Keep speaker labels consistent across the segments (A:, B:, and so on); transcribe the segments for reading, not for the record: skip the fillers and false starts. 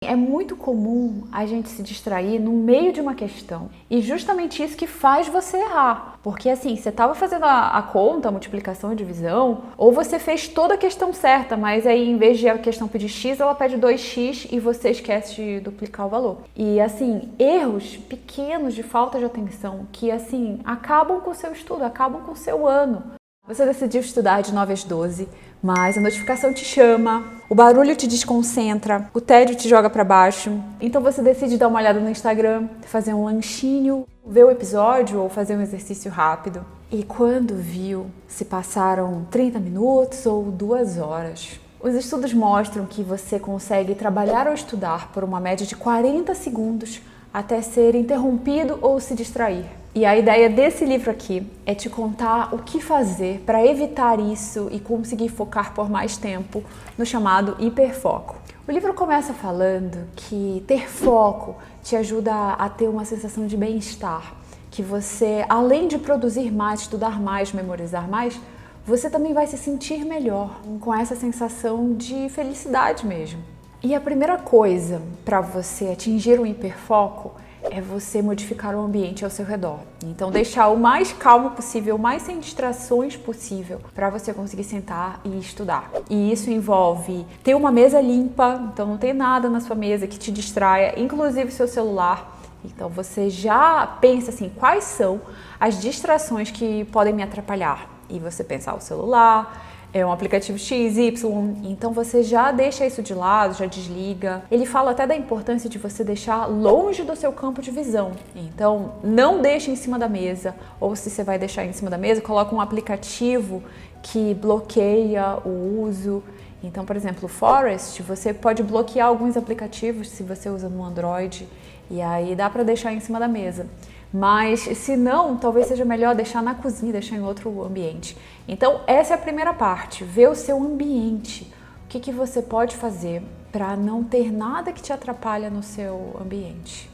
A: É muito comum a gente se distrair no meio de uma questão e justamente isso que faz você errar. Porque assim, você estava fazendo a conta, a multiplicação e divisão, ou você fez toda a questão certa, mas aí em vez de a questão pedir x, ela pede 2x e você esquece de duplicar o valor. E assim, erros pequenos de falta de atenção que assim, acabam com o seu estudo, acabam com o seu ano. Você decidiu estudar de 9 às 12, mas a notificação te chama, o barulho te desconcentra, o tédio te joga para baixo. Então você decide dar uma olhada no Instagram, fazer um lanchinho, ver o episódio ou fazer um exercício rápido. E quando viu, se passaram 30 minutos ou 2 horas. Os estudos mostram que você consegue trabalhar ou estudar por uma média de 40 segundos até ser interrompido ou se distrair. E a ideia desse livro aqui é te contar o que fazer para evitar isso e conseguir focar por mais tempo no chamado hiperfoco. O livro começa falando que ter foco te ajuda a ter uma sensação de bem-estar, que você, além de produzir mais, estudar mais, memorizar mais, você também vai se sentir melhor, com essa sensação de felicidade mesmo. E a primeira coisa para você atingir um hiperfoco é você modificar o ambiente ao seu redor. Então deixar o mais calmo possível, o mais sem distrações possível, para você conseguir sentar e estudar. E isso envolve ter uma mesa limpa, então não tem nada na sua mesa que te distraia, inclusive seu celular. Então você já pensa assim, quais são as distrações que podem me atrapalhar? E você pensar o celular, um aplicativo X, Y, então você já deixa isso de lado, já desliga. Ele fala até da importância de você deixar longe do seu campo de visão. Então não deixe em cima da mesa, ou se você vai deixar em cima da mesa, coloca um aplicativo que bloqueia o uso. Então, por exemplo, o Forest, você pode bloquear alguns aplicativos se você usa no Android, e aí dá para deixar em cima da mesa. Mas se não, talvez seja melhor deixar na cozinha, deixar em outro ambiente. Então essa é a primeira parte, ver o seu ambiente. O que você pode fazer para não ter nada que te atrapalha no seu ambiente.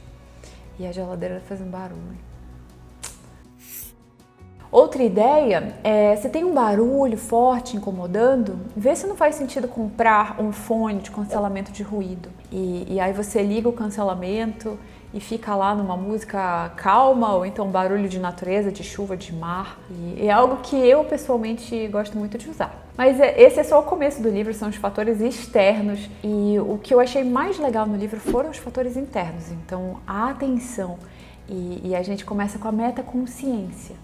A: E a geladeira faz um barulho. Outra ideia é, se tem um barulho forte incomodando, vê se não faz sentido comprar um fone de cancelamento de ruído. E aí você liga o cancelamento e fica lá numa música calma, ou então barulho de natureza, de chuva, de mar. E é algo que eu pessoalmente gosto muito de usar. Mas esse é só o começo do livro, são os fatores externos. E o que eu achei mais legal no livro foram os fatores internos. Então a atenção, e a gente começa com a metaconsciência,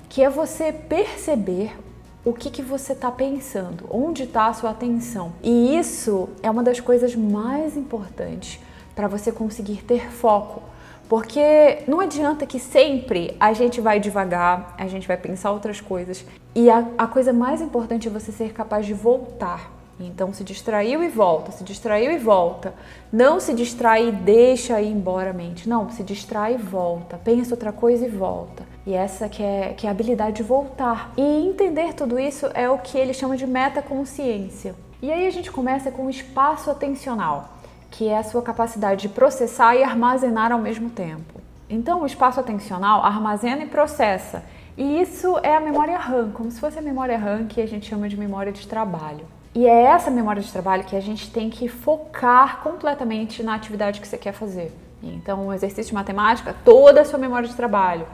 A: que é você perceber o que você está pensando, onde está a sua atenção. E isso é uma das coisas mais importantes para você conseguir ter foco, porque não adianta que sempre a gente vai devagar, a gente vai pensar outras coisas, e a coisa mais importante é você ser capaz de voltar. Então se distraiu e volta, se distraiu e volta. Não se distrai e deixa ir embora a mente, não, se distrai e volta, pensa outra coisa e volta. E essa que é a habilidade de voltar. E entender tudo isso é o que ele chama de metaconsciência. E aí a gente começa com o espaço atencional, que é a sua capacidade de processar e armazenar ao mesmo tempo. Então, o espaço atencional armazena e processa. E isso é a memória RAM, como se fosse a memória RAM que a gente chama de memória de trabalho. E é essa memória de trabalho que a gente tem que focar completamente na atividade que você quer fazer. Então, um exercício de matemática, toda a sua memória de trabalho.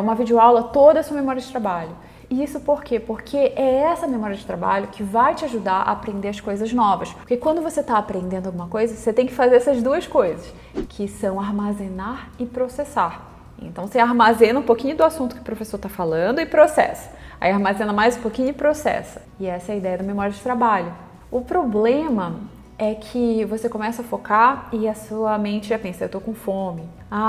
A: Uma videoaula, toda a sua memória de trabalho. E isso por quê? Porque é essa memória de trabalho que vai te ajudar a aprender as coisas novas. Porque quando você está aprendendo alguma coisa, você tem que fazer essas duas coisas, que são armazenar e processar. Então você armazena um pouquinho do assunto que o professor está falando e processa. Aí armazena mais um pouquinho e processa. E essa é a ideia da memória de trabalho. O problema é que você começa a focar e a sua mente já pensa, eu tô com fome.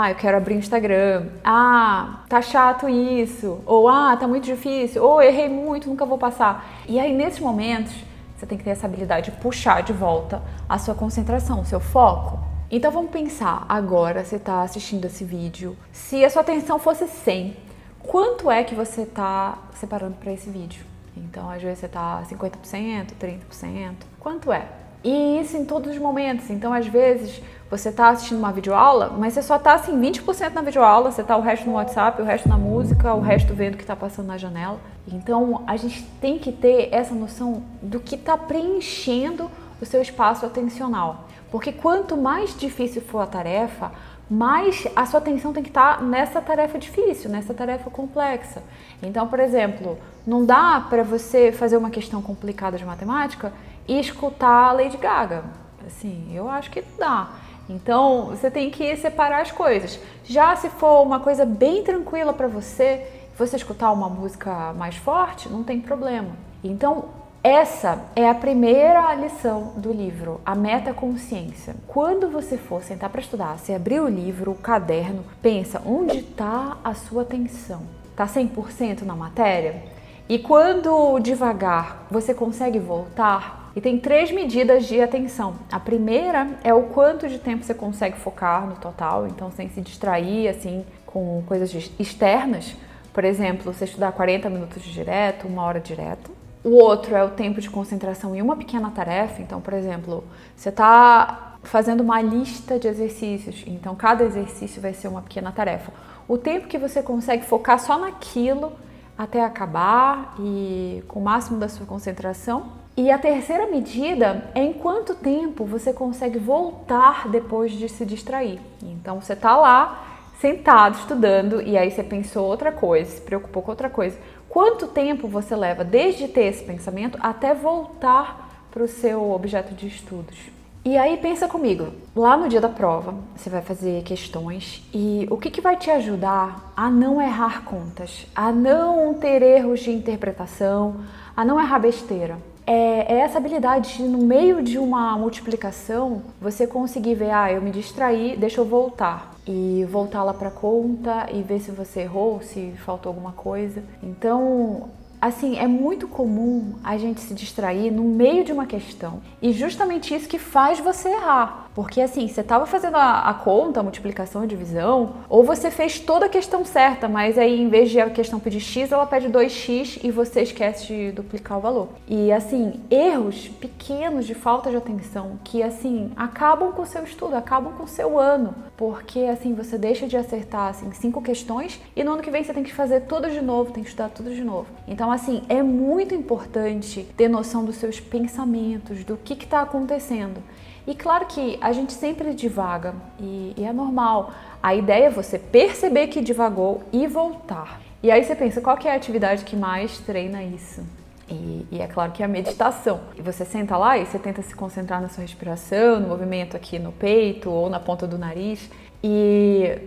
A: Eu quero abrir o Instagram. Tá chato isso. Ou, tá muito difícil. Ou, errei muito, nunca vou passar. E aí, nesses momentos, você tem que ter essa habilidade de puxar de volta a sua concentração, o seu foco. Então, vamos pensar agora, você tá assistindo esse vídeo. Se a sua atenção fosse 100, quanto é que você tá separando para esse vídeo? Então, às vezes você tá 50%, 30%. Quanto é? E isso em todos os momentos. Então, às vezes, você está assistindo uma videoaula, mas você só está assim, 20% na videoaula, você está o resto no WhatsApp, o resto na música, o resto vendo o que está passando na janela. Então, a gente tem que ter essa noção do que está preenchendo o seu espaço atencional. Porque quanto mais difícil for a tarefa, mais a sua atenção tem que estar nessa tarefa difícil, nessa tarefa complexa. Então, por exemplo, não dá para você fazer uma questão complicada de matemática e escutar a Lady Gaga. Assim, eu acho que não dá. Então, você tem que separar as coisas. Já se for uma coisa bem tranquila para você escutar uma música mais forte, não tem problema. Então, essa é a primeira lição do livro, a metaconsciência. Quando você for sentar para estudar, você abrir o livro, o caderno, pensa onde está a sua atenção. Está 100% na matéria? E quando devagar você consegue voltar, e tem 3 medidas de atenção. A primeira é o quanto de tempo você consegue focar no total, então sem se distrair assim com coisas externas. Por exemplo, você estudar 40 minutos direto, 1 hora direto. O outro é o tempo de concentração em uma pequena tarefa. Então, por exemplo, você está fazendo uma lista de exercícios, então cada exercício vai ser uma pequena tarefa. O tempo que você consegue focar só naquilo até acabar e com o máximo da sua concentração. E a terceira medida é em quanto tempo você consegue voltar depois de se distrair. Então, você está lá sentado estudando e aí você pensou outra coisa, se preocupou com outra coisa. Quanto tempo você leva desde ter esse pensamento até voltar para o seu objeto de estudos? E aí pensa comigo, lá no dia da prova você vai fazer questões e o que vai te ajudar a não errar contas, a não ter erros de interpretação, a não errar besteira? É essa habilidade de, no meio de uma multiplicação, você conseguir ver, eu me distraí, deixa eu voltar. E voltar lá para a conta e ver se você errou, se faltou alguma coisa. Então, assim, é muito comum a gente se distrair no meio de uma questão. E justamente isso que faz você errar. Porque assim, você estava fazendo a conta, a multiplicação e divisão, ou você fez toda a questão certa, mas aí em vez de a questão pedir x, ela pede 2x e você esquece de duplicar o valor. E assim, erros pequenos de falta de atenção que assim, acabam com o seu estudo, acabam com o seu ano. Porque assim, você deixa de acertar assim, 5 questões e no ano que vem você tem que fazer tudo de novo, tem que estudar tudo de novo. Então assim, é muito importante ter noção dos seus pensamentos, do que está acontecendo. E claro que a gente sempre divaga e é normal. A ideia é você perceber que divagou e voltar. E aí você pensa, qual que é a atividade que mais treina isso? E é claro que é a meditação. E você senta lá e você tenta se concentrar na sua respiração, no movimento aqui no peito ou na ponta do nariz. E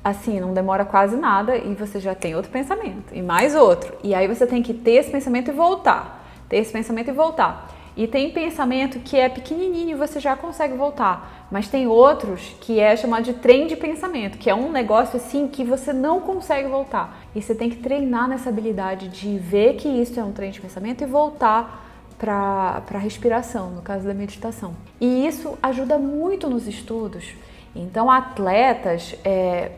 A: assim, não demora quase nada e você já tem outro pensamento e mais outro. E aí você tem que ter esse pensamento e voltar. Ter esse pensamento e voltar. E tem pensamento que é pequenininho e você já consegue voltar. Mas tem outros que é chamado de trem de pensamento, que é um negócio assim que você não consegue voltar. E você tem que treinar nessa habilidade de ver que isso é um trem de pensamento e voltar para a respiração, no caso da meditação. E isso ajuda muito nos estudos. Então, atletas,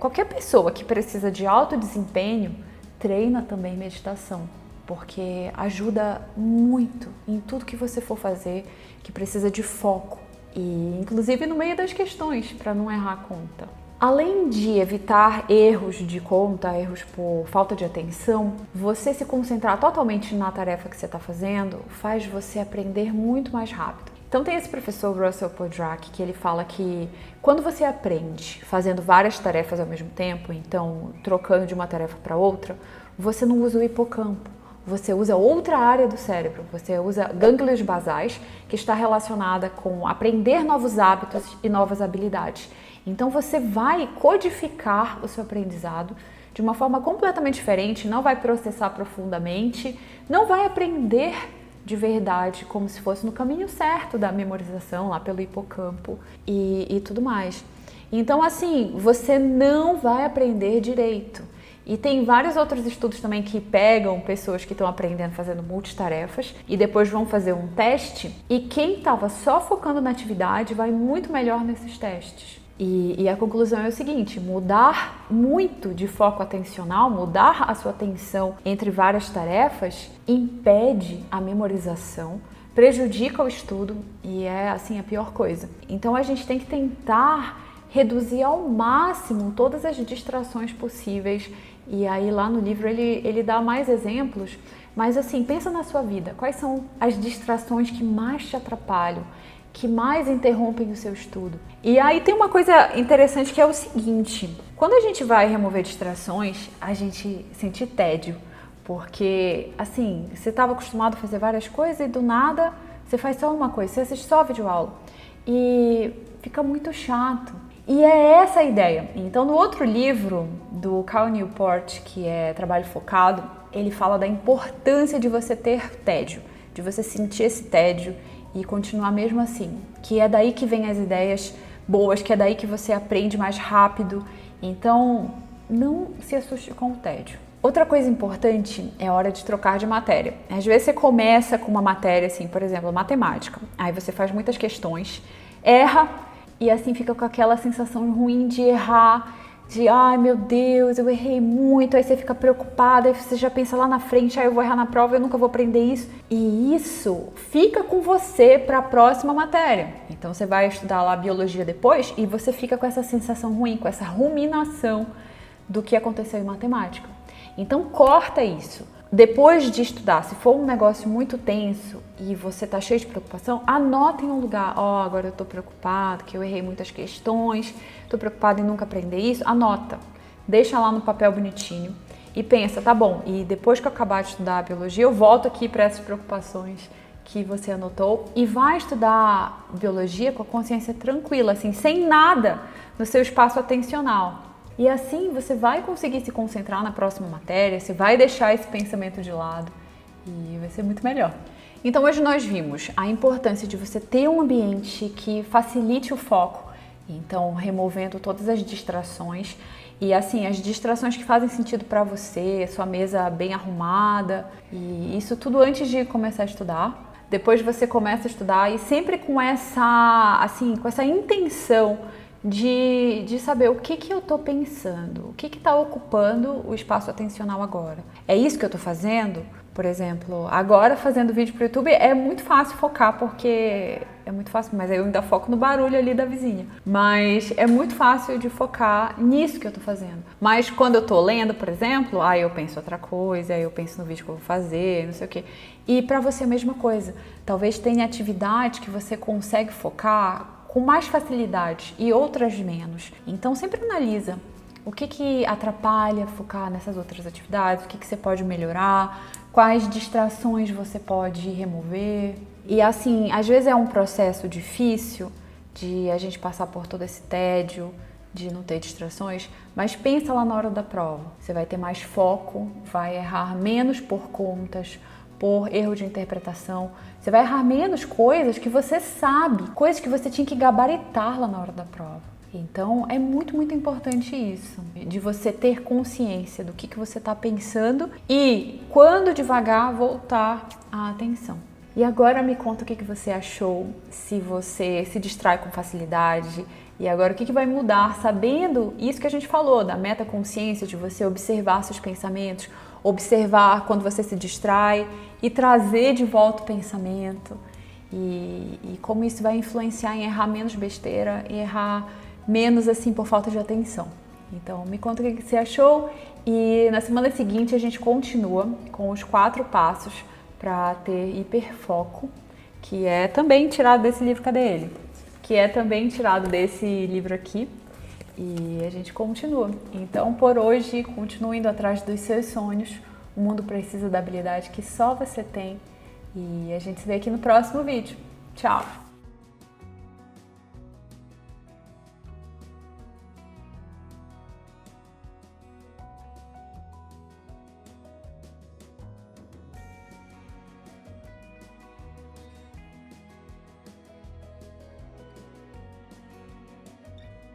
A: qualquer pessoa que precisa de alto desempenho, treina também meditação. Porque ajuda muito em tudo que você for fazer, que precisa de foco. E inclusive no meio das questões, para não errar a conta. Além de evitar erros de conta, erros por falta de atenção, você se concentrar totalmente na tarefa que você está fazendo faz você aprender muito mais rápido. Então tem esse professor Russell Podrack que ele fala que quando você aprende fazendo várias tarefas ao mesmo tempo, então trocando de uma tarefa para outra, você não usa o hipocampo. Você usa outra área do cérebro, você usa gânglios basais, que está relacionada com aprender novos hábitos e novas habilidades. Então você vai codificar o seu aprendizado de uma forma completamente diferente, não vai processar profundamente, não vai aprender de verdade, como se fosse no caminho certo da memorização, lá pelo hipocampo e tudo mais. Então assim, você não vai aprender direito. E tem vários outros estudos também que pegam pessoas que estão aprendendo fazendo multitarefas e depois vão fazer um teste e quem estava só focando na atividade vai muito melhor nesses testes. E a conclusão é o seguinte, mudar muito de foco atencional, mudar a sua atenção entre várias tarefas impede a memorização, prejudica o estudo e é assim a pior coisa. Então a gente tem que tentar reduzir ao máximo todas as distrações possíveis. E aí lá no livro ele dá mais exemplos, mas assim, pensa na sua vida, quais são as distrações que mais te atrapalham? que mais interrompem o seu estudo. E aí tem uma coisa interessante que é o seguinte: quando a gente vai remover distrações, a gente sente tédio, porque assim, você estava acostumado a fazer várias coisas e do nada você faz só uma coisa, você assiste só a videoaula e fica muito chato. E é essa a ideia. Então, no outro livro do Cal Newport, que é Trabalho Focado, ele fala da importância de você ter tédio, de você sentir esse tédio e continuar mesmo assim, que é daí que vem as ideias boas, que é daí que você aprende mais rápido. Então, não se assuste com o tédio. Outra coisa importante é a hora de trocar de matéria. Às vezes você começa com uma matéria assim, por exemplo, matemática, aí você faz muitas questões, erra e assim fica com aquela sensação ruim de errar, de ai meu Deus, eu errei muito, aí você fica preocupada, aí você já pensa lá na frente, eu vou errar na prova, eu nunca vou aprender isso. E isso fica com você para a próxima matéria. Então você vai estudar lá biologia depois e você fica com essa sensação ruim, com essa ruminação do que aconteceu em matemática. Então corta isso. Depois de estudar, se for um negócio muito tenso e você tá cheio de preocupação, anota em um lugar. Agora eu tô preocupado, que eu errei muitas questões, tô preocupado em nunca aprender isso. Anota, deixa lá no papel bonitinho e pensa, tá bom, e depois que eu acabar de estudar a biologia, eu volto aqui para essas preocupações que você anotou e vai estudar biologia com a consciência tranquila, assim, sem nada no seu espaço atencional. E assim você vai conseguir se concentrar na próxima matéria, você vai deixar esse pensamento de lado e vai ser muito melhor. Então hoje nós vimos a importância de você ter um ambiente que facilite o foco, então removendo todas as distrações e assim, as distrações que fazem sentido para você, sua mesa bem arrumada e isso tudo antes de começar a estudar. Depois você começa a estudar e sempre com essa intenção de saber o que eu tô pensando, o que tá ocupando o espaço atencional agora. É isso que eu tô fazendo? Por exemplo, agora fazendo vídeo pro YouTube é muito fácil focar, porque é muito fácil, mas eu ainda foco no barulho ali da vizinha. Mas é muito fácil de focar nisso que eu tô fazendo. Mas quando eu tô lendo, por exemplo, aí eu penso outra coisa, aí eu penso no vídeo que eu vou fazer, não sei o quê. E pra você a mesma coisa. Talvez tenha atividade que você consegue focar com mais facilidade e outras menos. Então sempre analisa o que atrapalha focar nessas outras atividades, o que você pode melhorar, quais distrações você pode remover. E assim, às vezes é um processo difícil de a gente passar por todo esse tédio, de não ter distrações, mas pensa lá na hora da prova. Você vai ter mais foco, vai errar menos por contas, por erro de interpretação. Você vai errar menos coisas que você sabe, coisas que você tinha que gabaritar lá na hora da prova. Então é muito, muito importante isso, de você ter consciência do que você está pensando e, quando devagar, voltar a atenção. E agora me conta o que você achou, se você se distrai com facilidade. E agora o que vai mudar sabendo isso que a gente falou, da metaconsciência, de você observar seus pensamentos, observar quando você se distrai e trazer de volta o pensamento. E como isso vai influenciar em errar menos besteira e errar menos assim por falta de atenção. Então me conta o que você achou e na semana seguinte a gente continua com os 4 passos para ter hiperfoco, que é também tirado desse livro, cadê ele? Que é também tirado desse livro aqui, e a gente continua. Então, por hoje, continue indo atrás dos seus sonhos. O mundo precisa da habilidade que só você tem. E a gente se vê aqui no próximo vídeo. Tchau!